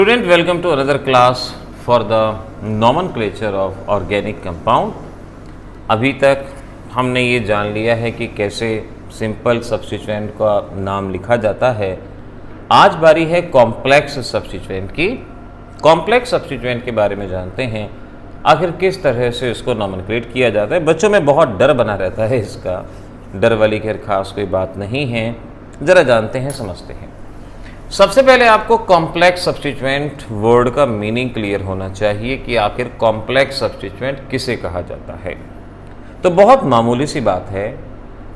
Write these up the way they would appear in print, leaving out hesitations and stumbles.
Student, welcome to another class for the nomenclature of organic compound. अभी तक हमने ये जान लिया है कि कैसे सिंपल सब्स्टिट्यूएंट का नाम लिखा जाता है। आज बारी है कॉम्प्लेक्स सब्स्टिट्यूएंट की। कॉम्प्लेक्स सब्स्टिट्यूएंट के बारे में जानते हैं, आखिर किस तरह से इसको नॉमेनक्लेट किया जाता है। बच्चों में बहुत डर बना रहता है, इसका डर वाली खैर खास कोई बात नहीं है। ज़रा जानते हैं, समझते हैं। सबसे पहले आपको कॉम्प्लेक्स सब्स्टिट्यूएंट वर्ड का मीनिंग क्लियर होना चाहिए कि आखिर कॉम्प्लेक्स सब्स्टिट्यूएंट किसे कहा जाता है। तो बहुत मामूली सी बात है,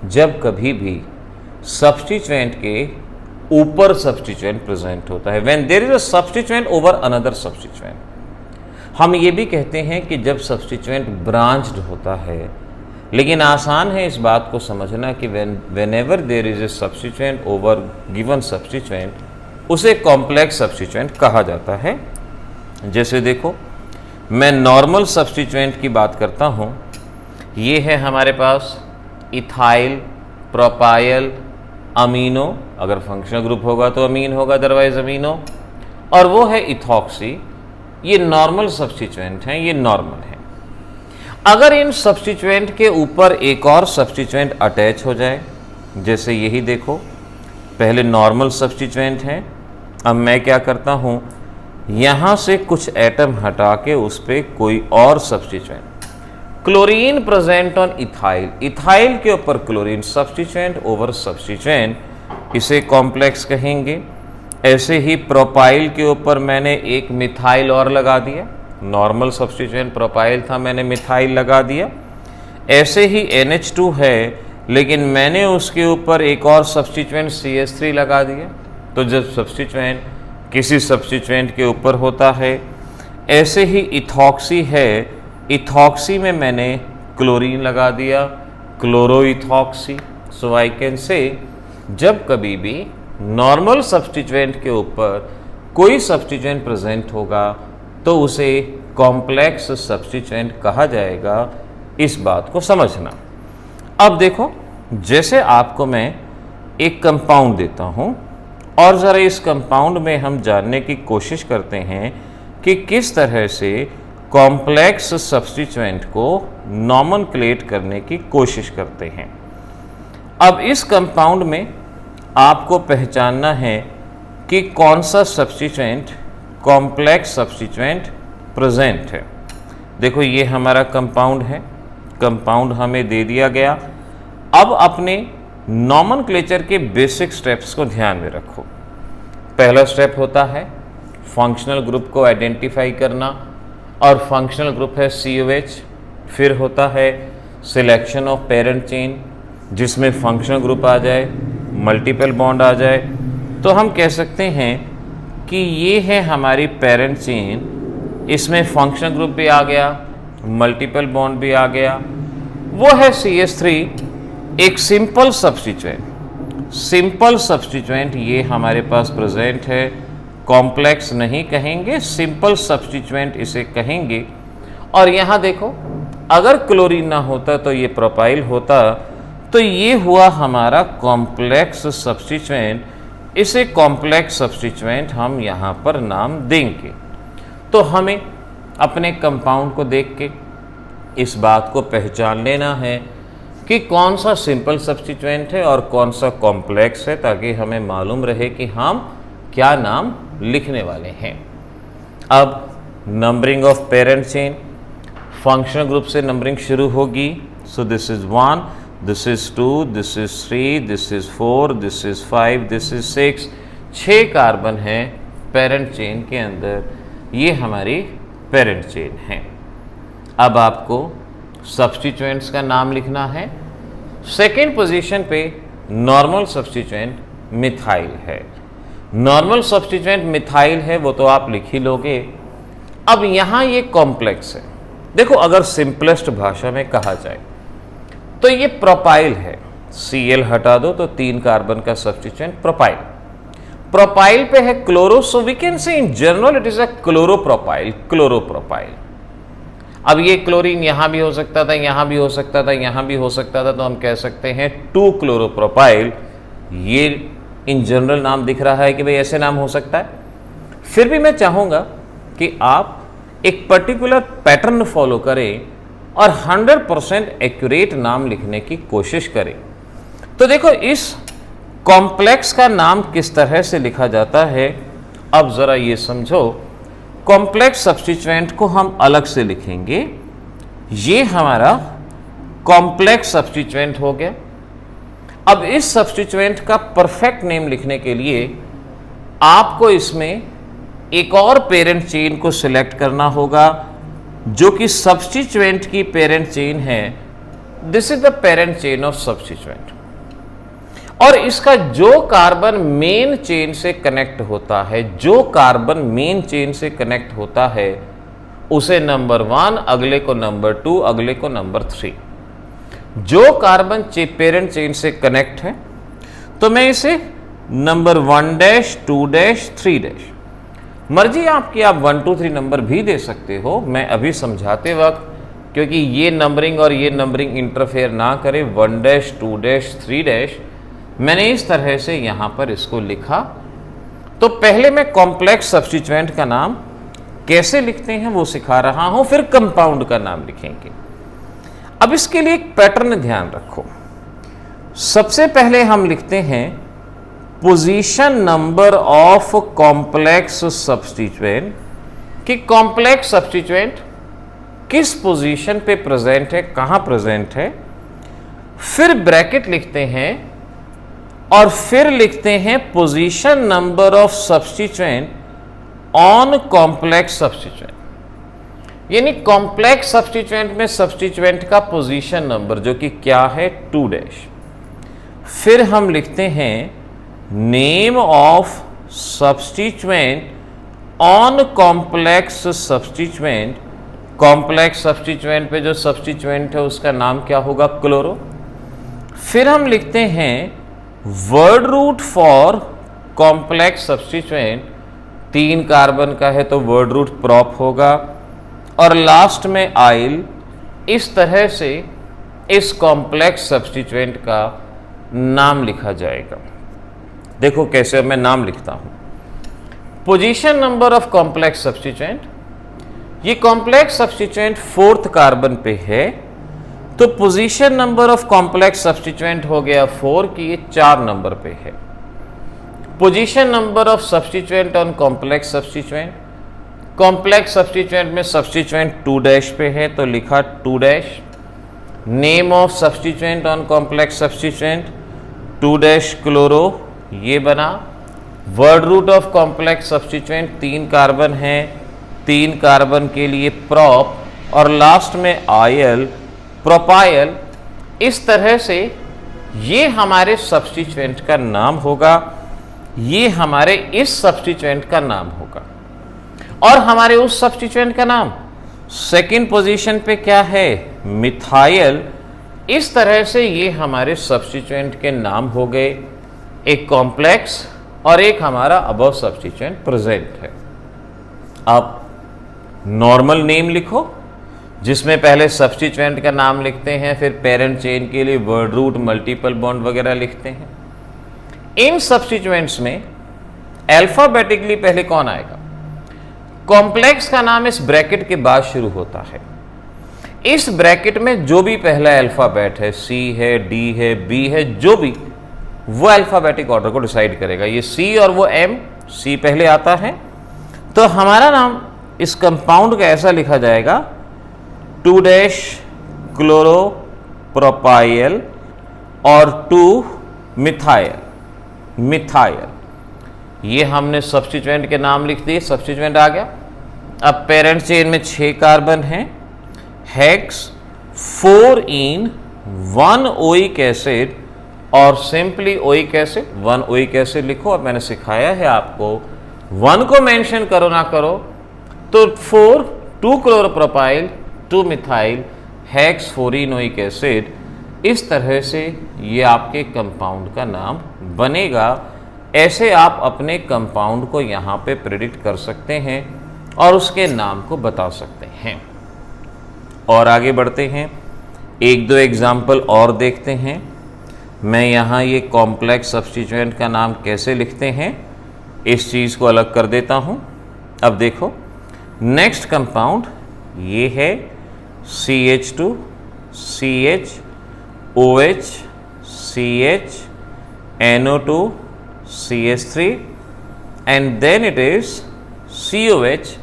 जब कभी भी सब्स्टिट्यूएंट के ऊपर सब्स्टिट्यूएंट प्रेजेंट होता है, when there is a substituent over another substituent. हम ये भी कहते हैं कि जब सब्स्टिट्यूएंट ब्रांच्ड होता है, लेकिन आसान है इस बात को समझना कि whenever there is a substituent over given substituent, उसे कॉम्प्लेक्स सब्स्टिट्यूएंट कहा जाता है। जैसे देखो, मैं नॉर्मल सब्स्टिट्यूएंट की बात करता हूँ। ये है हमारे पास इथाइल, प्रोपाइल, अमीनो, अगर फंक्शनल ग्रुप होगा तो अमीन होगा, अदरवाइज अमीनो, और वो है इथॉक्सी। ये नॉर्मल सब्स्टिट्यूएंट हैं, ये नॉर्मल है। अगर इन सब्स्टिट्यूएंट के ऊपर एक और सब्स्टिट्यूएंट अटैच हो जाए, जैसे यही देखो, पहले नॉर्मल सब्स्टिट्यूएंट हैं, अब मैं क्या करता हूँ, यहाँ से कुछ एटम हटा के उस पर कोई और substituent, chlorine present on ethyl, ethyl के ऊपर क्लोरीन, सब्स्टिट्यूएंट ओवर सब्स्टिट्यूएंट, इसे कॉम्प्लेक्स कहेंगे। ऐसे ही प्रोपाइल के ऊपर मैंने एक मिथाइल और लगा दिया, नॉर्मल सब्स्टिट्यूएंट प्रोपाइल था, मैंने मिथाइल लगा दिया। ऐसे ही NH2 है, लेकिन मैंने उसके ऊपर एक और सब्स्टिट्यूएंट CH3 लगा दिया। तो जब सब्स्टिट्यूएंट किसी सब्स्टिट्यूएंट के ऊपर होता है, ऐसे ही इथॉक्सी है, इथॉक्सी में मैंने क्लोरीन लगा दिया, क्लोरोइथॉक्सी। सो आई कैन से, जब कभी भी नॉर्मल सब्स्टिट्यूएंट के ऊपर कोई सब्स्टिट्यूएंट प्रेजेंट होगा तो उसे कॉम्प्लेक्स सब्स्टिट्यूएंट कहा जाएगा। इस बात को समझना। अब देखो, जैसे आपको मैं एक कंपाउंड देता हूं और ज़रा इस कंपाउंड में हम जानने की कोशिश करते हैं कि किस तरह से कॉम्प्लेक्स सब्स्टिट्यूएंट को नॉमेनक्लेट करने की कोशिश करते हैं। अब इस कंपाउंड में आपको पहचानना है कि कौन सा सब्स्टिट्यूएंट कॉम्प्लेक्स सब्स्टिट्यूएंट प्रेजेंट है। देखो, ये हमारा कंपाउंड है, कंपाउंड हमें दे दिया गया। अब अपने नॉमेनक्लेचर के बेसिक स्टेप्स को ध्यान में रखो। पहला स्टेप होता है फंक्शनल ग्रुप को आइडेंटिफाई करना, और फंक्शनल ग्रुप है COH। फिर होता है सिलेक्शन ऑफ पेरेंट चेन, जिसमें फंक्शनल ग्रुप आ जाए, मल्टीपल बॉन्ड आ जाए। तो हम कह सकते हैं कि ये है हमारी पेरेंट चेन, इसमें फंक्शनल ग्रुप भी आ गया, मल्टीपल बॉन्ड भी आ गया। वो है CH3, एक सिंपल सब्स्टिट्यूएंट। सिंपल सब्स्टिट्यूएंट ये हमारे पास प्रेजेंट है, कॉम्प्लेक्स नहीं कहेंगे, सिंपल सब्स्टिट्यूएंट इसे कहेंगे। और यहाँ देखो, अगर क्लोरीन ना होता तो ये प्रोपाइल होता, तो ये हुआ हमारा कॉम्प्लेक्स सब्स्टिट्यूएंट। इसे कॉम्प्लेक्स सब्स्टिट्यूएंट हम यहाँ पर नाम देंगे। तो हमें अपने कंपाउंड को देख के इस बात को पहचान लेना है कि कौन सा सिंपल सब्स्टिट्यूएंट है और कौन सा कॉम्प्लेक्स है, ताकि हमें मालूम रहे कि हम क्या नाम लिखने वाले हैं। अब numbering of parent chain, functional group से नंबरिंग शुरू होगी। सो this is 1, this is 2, this is 3, this is 4, this is 5, this is 6। 6 carbon है पेरेंट चेन के अंदर, ये हमारी पेरेंट चेन है। अब आपको सब्स्टिट्यूएंट्स का नाम लिखना है। सेकेंड पोजीशन पे नॉर्मल सब्स्टिट्यूएंट मिथाइल है। नॉर्मल सब्स्टिट्यूएंट मिथाइल है, वो तो आप लिख ही लोगे। अब यहाँ ये कॉम्प्लेक्स है। देखो, अगर सिंपलेस्ट भाषा में कहा जाए तो ये प्रोपाइल है। Cl हटा दो तो 3 कार्बन का सब्स्टिट्यूएंट प्रोपाइल। प्रोपाइल पे है chloro, so we can say in general it is a chloropropyl, chloropropyl. अब ये क्लोरीन यहाँ भी हो सकता था, यहाँ भी हो सकता था, यहाँ भी हो सकता था, तो हम कह सकते हैं 2 क्लोरोप्रोपाइल। ये इन जनरल नाम दिख रहा है कि भाई ऐसे नाम हो सकता है। फिर भी मैं चाहूँगा कि आप एक पर्टिकुलर पैटर्न फॉलो करें और 100% एक्यूरेट नाम लिखने की कोशिश करें। तो देखो, इस कॉम्प्लेक्स का नाम किस तरह से लिखा जाता है, अब ज़रा ये समझो। कॉम्प्लेक्स सब्स्टिट्यूएंट को हम अलग से लिखेंगे। ये हमारा कॉम्प्लेक्स सब्स्टिट्यूएंट हो गया। अब इस सब्स्टिट्यूएंट का परफेक्ट नेम लिखने के लिए आपको इसमें एक और पेरेंट चेन को सिलेक्ट करना होगा, जो कि सब्स्टिट्यूएंट की पेरेंट चेन है। This is the parent chain of substituent. और इसका जो कार्बन मेन चेन से कनेक्ट होता है, जो कार्बन मेन चेन से कनेक्ट होता है, उसे नंबर 1, अगले को नंबर 2, अगले को नंबर 3। जो कार्बन पेरेंट चेन से कनेक्ट है, तो मैं इसे नंबर 1 2 3 मर्जी आपकी, आप 1 2 3 नंबर भी दे सकते हो। मैं अभी समझाते वक्त, क्योंकि ये नंबरिंग और ये नंबरिंग इंटरफेयर ना करे, 1 2 3 मैंने इस तरह से यहां पर इसको लिखा। तो पहले मैं कॉम्प्लेक्स सब्स्टिट्यूएंट का नाम कैसे लिखते हैं वो सिखा रहा हूं, फिर कंपाउंड का नाम लिखेंगे। अब इसके लिए एक पैटर्न ध्यान रखो। सबसे पहले हम लिखते हैं position number of complex substituent, कि कॉम्प्लेक्स सब्स्टिट्यूएंट किस पोजीशन पे प्रेजेंट है, कहां प्रेजेंट है। फिर ब्रैकेट लिखते हैं और फिर लिखते हैं position number of substituent on complex substituent. यानी कॉम्प्लेक्स सब्स्टिट्यूएंट में सब्स्टिट्यूएंट का पोजीशन नंबर जो कि क्या है, 2। फिर हम लिखते हैं name of substituent on complex substituent. Complex substituent पे जो सब्स्टिट्यूएंट है उसका नाम क्या होगा, क्लोरो। फिर हम लिखते हैं word root for complex substituent, 3 carbon का है तो वर्ड रूट प्रॉप होगा। और लास्ट में आइल। इस तरह से इस कॉम्प्लेक्स सब्स्टिट्यूएंट का नाम लिखा जाएगा। देखो कैसे मैं नाम लिखता हूं। Position number of complex substituent, ये कॉम्प्लेक्स सब्स्टिट्यूएंट 4th कार्बन पे है, तो position number of complex substituent हो गया 4 की, ये 4 नंबर पे है। Position number of substituent on complex substituent, complex substituent में सब्स्टिट्यूएंट 2 पे है तो लिखा 2। Name of substituent on complex substituent 2 chloro, ये बना। Word root of complex substituent 3 carbon है, 3 कार्बन के लिए प्रॉप, और लास्ट में आयल, प्रोपायल। इस तरह से ये हमारे सब्स्टिट्यूएंट का नाम होगा, ये हमारे इस सब्स्टिट्यूएंट का नाम होगा। और हमारे उस सब्स्टिट्यूएंट का नाम 2nd पोजीशन पे क्या है, मिथाइल। इस तरह से ये हमारे सब्स्टिट्यूएंट के नाम हो गए, एक कॉम्प्लेक्स और एक हमारा अबव सब्स्टिट्यूएंट प्रेजेंट है। अब नॉर्मल नेम लिखो, जिसमें पहले सब्स्टिट्यूएंट का नाम लिखते हैं, फिर पेरेंट चेन के लिए वर्ड रूट, मल्टीपल बॉन्ड वगैरह लिखते हैं। इन सब्स्टिट्यूएंट्स में अल्फाबेटिकली पहले कौन आएगा, कॉम्प्लेक्स का नाम इस ब्रैकेट के बाद शुरू होता है। इस ब्रैकेट में जो भी पहला अल्फाबेट है, C है, D है, B है, जो भी, वो अल्फाबेटिक ऑर्डर को डिसाइड करेगा। ये C और वो M, C पहले आता है, तो हमारा नाम इस कंपाउंड का ऐसा लिखा जाएगा 2 क्लोरो प्रोपाइल और 2 मिथाइल। ये हमने सब्स्टिट्यूएंट के नाम लिख दिए, सब्स्टिट्यूएंट आ गया। अब पेरेंट चेन में 6 कार्बन हैं, हेक्स 4 इन 1 ओइक एसिड और simply oic acid, 1 oic acid लिखो। और मैंने सिखाया है आपको 1 को मेंशन करो ना करो, तो 4 2 क्लोरोप्रोपाइल 2 मिथाइल हेक्स 4 इनोइक एसिड। इस तरह से ये आपके कंपाउंड का नाम बनेगा। ऐसे आप अपने कंपाउंड को यहाँ पे प्रेडिक्ट कर सकते हैं और उसके नाम को बता सकते हैं। और आगे बढ़ते हैं, 1-2 एग्जाम्पल और देखते हैं। मैं यहाँ ये कॉम्प्लेक्स सब्स्टिट्यूएंट का नाम कैसे लिखते हैं इस चीज़ को अलग कर देता हूँ। अब देखो नेक्स्ट कंपाउंड ये है CH2 CH OH CH NO2 CH3 and then it is COH।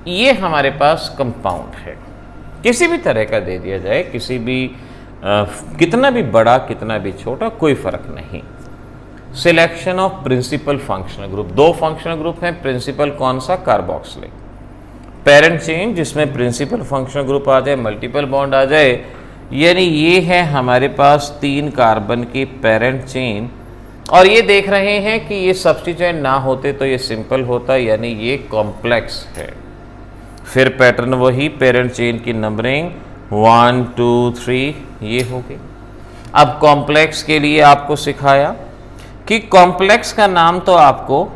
ये हमारे पास कंपाउंड है, किसी भी तरह का दे दिया जाए, किसी भी कितना भी बड़ा कितना भी छोटा कोई फर्क नहीं। Selection of principal functional group, दो फंक्शनल ग्रुप हैं, प्रिंसिपल कौन सा, कार्बोक्सिलिक। पेरेंट चेन जिसमें प्रिंसिपल फंक्शनल ग्रुप आ जाए, मल्टीपल बॉन्ड आ जाए, यानी ये है हमारे पास 3 कार्बन की पेरेंट चेन। और ये देख रहे हैं कि ये सब्स्टिट्यूएंट ना होते तो ये सिंपल होता, यानी ये कॉम्प्लेक्स है। फिर पैटर्न वही, पेरेंट चेन की नंबरिंग 1 2 3 ये हो गई। अब कॉम्प्लेक्स के लिए आपको सिखाया कि कॉम्प्लेक्स का नाम तो आपको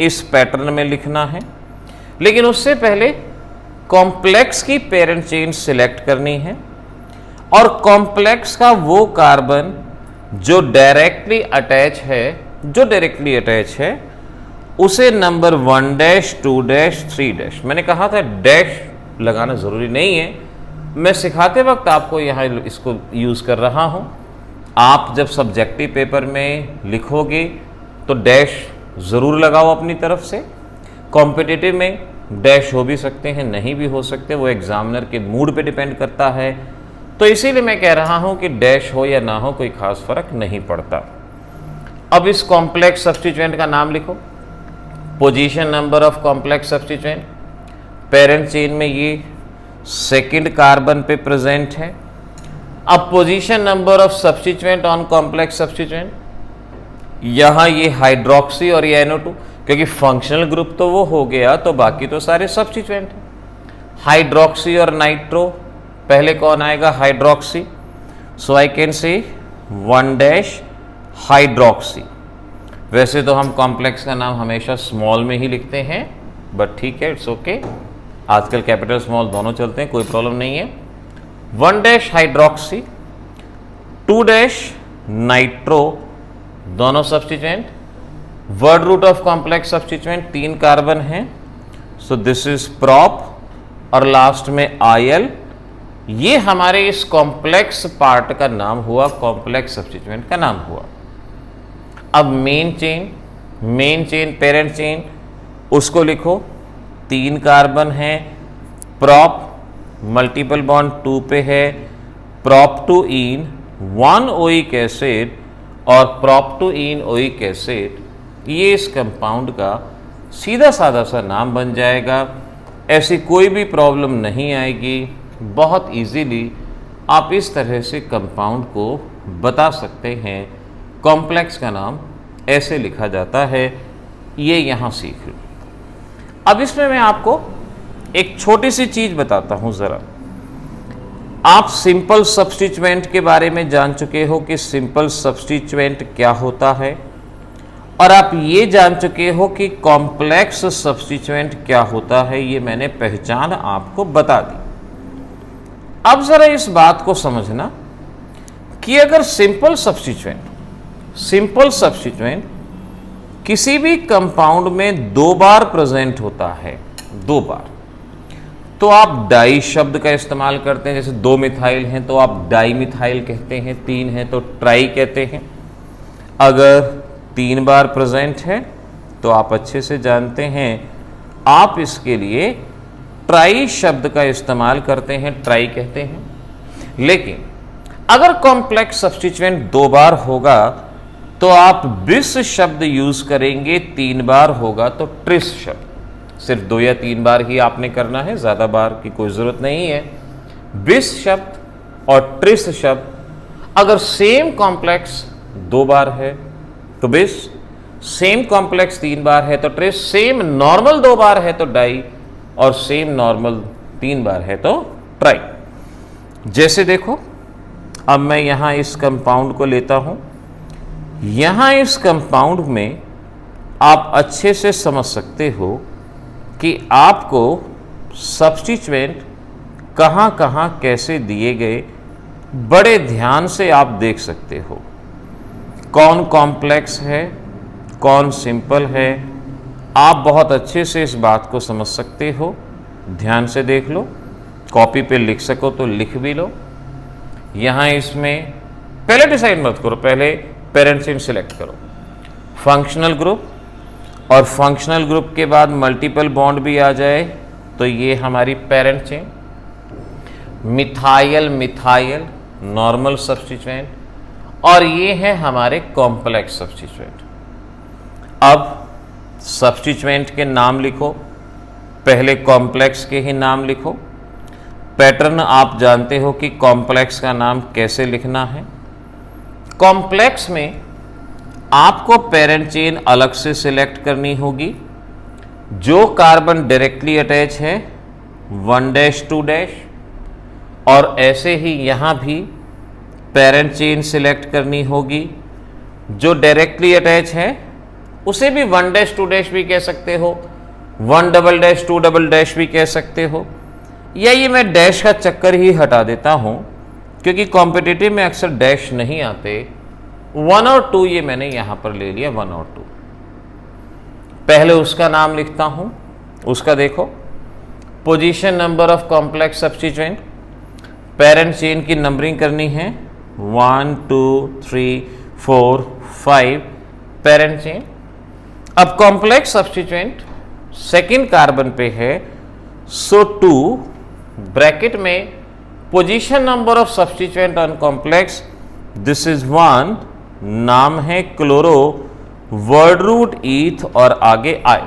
इस पैटर्न में लिखना है, लेकिन उससे पहले कॉम्प्लेक्स की पेरेंट चेन सिलेक्ट करनी है और कॉम्प्लेक्स का वो कार्बन जो डायरेक्टली अटैच है उसे नंबर 1 डैश 2 डैश 3 डैश, मैंने कहा था डैश लगाना जरूरी नहीं है, मैं सिखाते वक्त आपको यहाँ इसको यूज कर रहा हूँ। आप जब सब्जेक्टिव पेपर में लिखोगे तो डैश ज़रूर लगाओ अपनी तरफ से। कॉम्पिटिटिव में डैश हो भी सकते हैं, नहीं भी हो सकते, वो एग्जामिनर के मूड पे डिपेंड करता है। तो इसीलिए मैं कह रहा हूं कि डैश हो या ना हो कोई खास फर्क नहीं पड़ता। अब इस कॉम्प्लेक्स सब्स्टिट्यूएंट का नाम लिखो, position number of complex substituent, parent chain में ये सेकंड कार्बन पे प्रेजेंट है। अब position number of substituent on complex substituent, यहां ये हाइड्रोक्सी और ये NO2, क्योंकि फंक्शनल ग्रुप तो वो हो गया तो बाकी तो सारे सब्स्टिट्यूएंट हैं। हाइड्रोक्सी और नाइट्रो, पहले कौन आएगा, hydroxy, so I can say 1 dash hydroxy. वैसे तो हम कॉम्प्लेक्स का नाम हमेशा स्मॉल में ही लिखते हैं, बट ठीक है, इट्स ओके, आजकल कैपिटल स्मॉल दोनों चलते हैं, कोई प्रॉब्लम नहीं है। 1 डैश हाइड्रोक्सी, 2 डैश नाइट्रो, दोनों substituent. Word root of complex substituent 3 carbon हैं, सो दिस इज प्रॉप और लास्ट में IL। ये हमारे इस कॉम्प्लेक्स पार्ट का नाम हुआ, कॉम्प्लेक्स सब्स्टिट्यूएंट का नाम हुआ। अब मेन चेन पेरेंट चेन, उसको लिखो, 3 कार्बन है, प्रॉप मल्टीपल बॉन्ड 2 पे है, prop two en 1 oic acid और prop two en oic acid, ये इस कंपाउंड का सीधा साधा सा नाम बन जाएगा। ऐसी कोई भी प्रॉब्लम नहीं आएगी, बहुत इजीली आप इस तरह से कंपाउंड को बता सकते हैं। कॉम्प्लेक्स का नाम ऐसे लिखा जाता है, ये यहाँ सीख लो। अब इसमें मैं आपको एक छोटी सी चीज बताता हूं जरा। आप सिंपल सब्स्टिट्यूएंट के बारे में जान चुके हो कि सिंपल सब्स्टिट्यूएंट क्या होता है, और आप ये जान चुके हो कि कॉम्प्लेक्स सब्स्टिट्यूएंट क्या होता है, ये मैंने पहचान आपको बता दी। अब जरा इस बात को समझना कि अगर सिंपल सब्स्टिट्यूएंट किसी भी कंपाउंड में 2 बार प्रेजेंट होता है, 2 बार, तो आप डाई शब्द का इस्तेमाल करते हैं। जैसे 2 मिथाइल हैं तो आप डाई मिथाइल कहते हैं, 3 हैं तो ट्राई कहते हैं। अगर 3 बार प्रेजेंट है तो आप अच्छे से जानते हैं आप इसके लिए ट्राई शब्द का इस्तेमाल करते हैं, ट्राई कहते हैं। लेकिन अगर कॉम्प्लेक्स सब्स्टिट्यूएंट 2 बार होगा तो आप बिस शब्द यूज करेंगे, 3 बार होगा तो ट्रिस शब्द। सिर्फ 2 या 3 बार ही आपने करना है, ज्यादा बार की कोई जरूरत नहीं है। बिस शब्द और ट्रिस शब्द अगर सेम कॉम्प्लेक्स 2 बार है तो बिस, सेम कॉम्प्लेक्स 3 बार है तो ट्रिस, सेम नॉर्मल 2 बार है तो डाई, और सेम नॉर्मल 3 बार है तो ट्राई। जैसे देखो, अब मैं यहां इस कंपाउंड को लेता हूं, यहां इस कंपाउंड में आप अच्छे से समझ सकते हो कि आपको सब्स्टिट्यूएंट कहां कहां कैसे दिए गए, बड़े ध्यान से आप देख सकते हो। कौन कॉम्प्लेक्स है, कौन सिंपल है, आप बहुत अच्छे से इस बात को समझ सकते हो, ध्यान से देख लो, कॉपी पे लिख सको तो लिख भी लो। यहाँ इसमें पहले डिसाइड मत करो, पहले पेरेंट चेन सिलेक्ट करो, फंक्शनल ग्रुप, और फंक्शनल ग्रुप के बाद मल्टीपल बॉन्ड भी आ जाए तो ये हमारी parent chain. Methyl methyl normal substituent, और ये है हमारे कॉम्प्लेक्स सब्स्टिट्यूएंट। अब सब्स्टिट्यूएंट के नाम लिखो, पहले कॉम्प्लेक्स के ही नाम लिखो। पैटर्न आप जानते हो कि कॉम्प्लेक्स का नाम कैसे लिखना है। कॉम्प्लेक्स में आपको पेरेंट चेन अलग से सिलेक्ट करनी होगी। जो कार्बन डायरेक्टली अटैच है 1' 2', और ऐसे ही यहाँ भी पेरेंट चेन सिलेक्ट करनी होगी। जो डायरेक्टली अटैच है उसे भी 1' 2' भी कह सकते हो, 1 डबल डैश 2 डबल डैश भी कह सकते हो, या ये मैं डैश का चक्कर ही हटा देता हूं क्योंकि कॉम्पिटिटिव में अक्सर डैश नहीं आते। 1 और 2 ये मैंने यहां पर ले लिया, 1 और 2। पहले उसका नाम लिखता हूं, उसका देखो, position number of complex substituent. Parent chain की नंबरिंग करनी है, 1 2 3 4 5 पेरेंट चेन। अब कॉम्प्लेक्स सब्स्टिट्यूएंट सेकेंड कार्बन पे है, सो 2 ब्रैकेट में position number of substituent on complex, this is 1, नाम है क्लोरो, वर्ड रूट ईथ और आगे आई।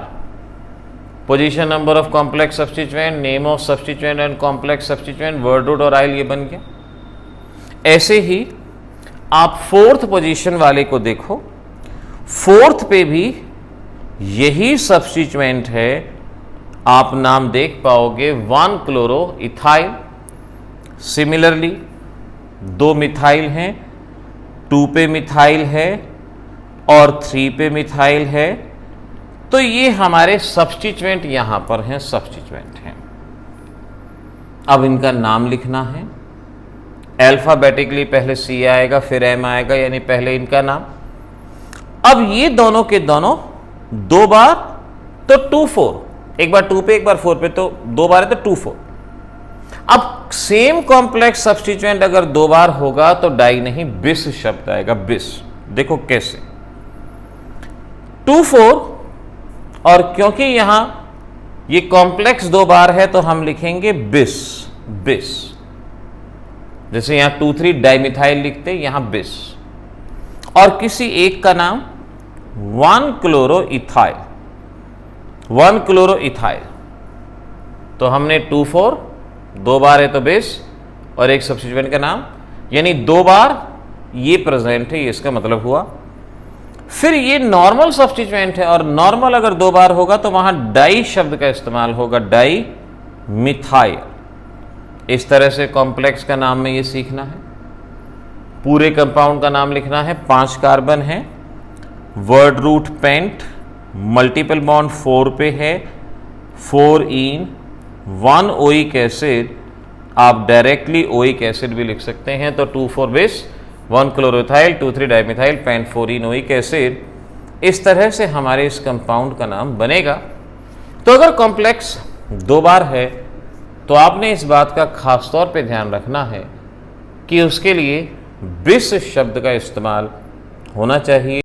Position number of complex substituent, name of substituent and complex substituent, word root और yl, ये बन गया। ऐसे ही आप फोर्थ पोजीशन वाले को देखो, फोर्थ पे भी यही सब्स्टिट्यूएंट है, आप नाम देख पाओगे 1 क्लोरो इथाइल। सिमिलरली 2 मिथाइल हैं, 2 पे मिथाइल है और 3 पे मिथाइल है, तो ये हमारे सब्स्टिट्यूएंट यहां पर हैं, सब्स्टिट्यूएंट हैं। अब इनका नाम लिखना है, अल्फाबेटिकली पहले C आएगा फिर M आएगा, यानी पहले इनका नाम। अब ये दोनों के दोनों 2 बार तो 2 4, एक बार 2 पे एक बार 4 पे, तो 2 बार है तो 2 4। अब सेम कॉम्प्लेक्स सब्स्टिट्यूएंट अगर 2 बार होगा तो डाई नहीं बिस शब्द आएगा, बिस। देखो कैसे, 2 4, और क्योंकि यहां ये कॉम्प्लेक्स 2 बार है तो हम लिखेंगे बिस, बिस। जैसे यहां 2 3 डाइमिथाइल लिखते, यहां बिस। और किसी एक का नाम 1 क्लोरो इथाइल, 1 क्लोरो इथाइल, तो हमने 2 4, 2 बार है तो बिस, और एक सब्स्टिट्यूएंट का नाम, यानी 2 बार ये प्रेजेंट है, ये इसका मतलब हुआ। फिर ये नॉर्मल सब्स्टिट्यूएंट है, और नॉर्मल अगर 2 बार होगा तो वहां डाई शब्द का इस्तेमाल होगा, डाई मिथाइल। इस तरह से कॉम्प्लेक्स का नाम में ये सीखना है। पूरे कंपाउंड का नाम लिखना है, 5 कार्बन है, word root pent, multiple bond 4 पे है, 4 इन 1 ओइक एसिड, आप डायरेक्टली ओइक एसिड भी लिख सकते हैं, तो 2 4 bis, 1 chloroethyl, 2 3 dimethyl, pent 4 en oic acid. इस तरह से हमारे इस कंपाउंड का नाम बनेगा। तो अगर कॉम्प्लेक्स 2 बार है तो आपने इस बात का खास तौर पे ध्यान रखना है कि उसके लिए बिस शब्द का इस्तेमाल होना चाहिए।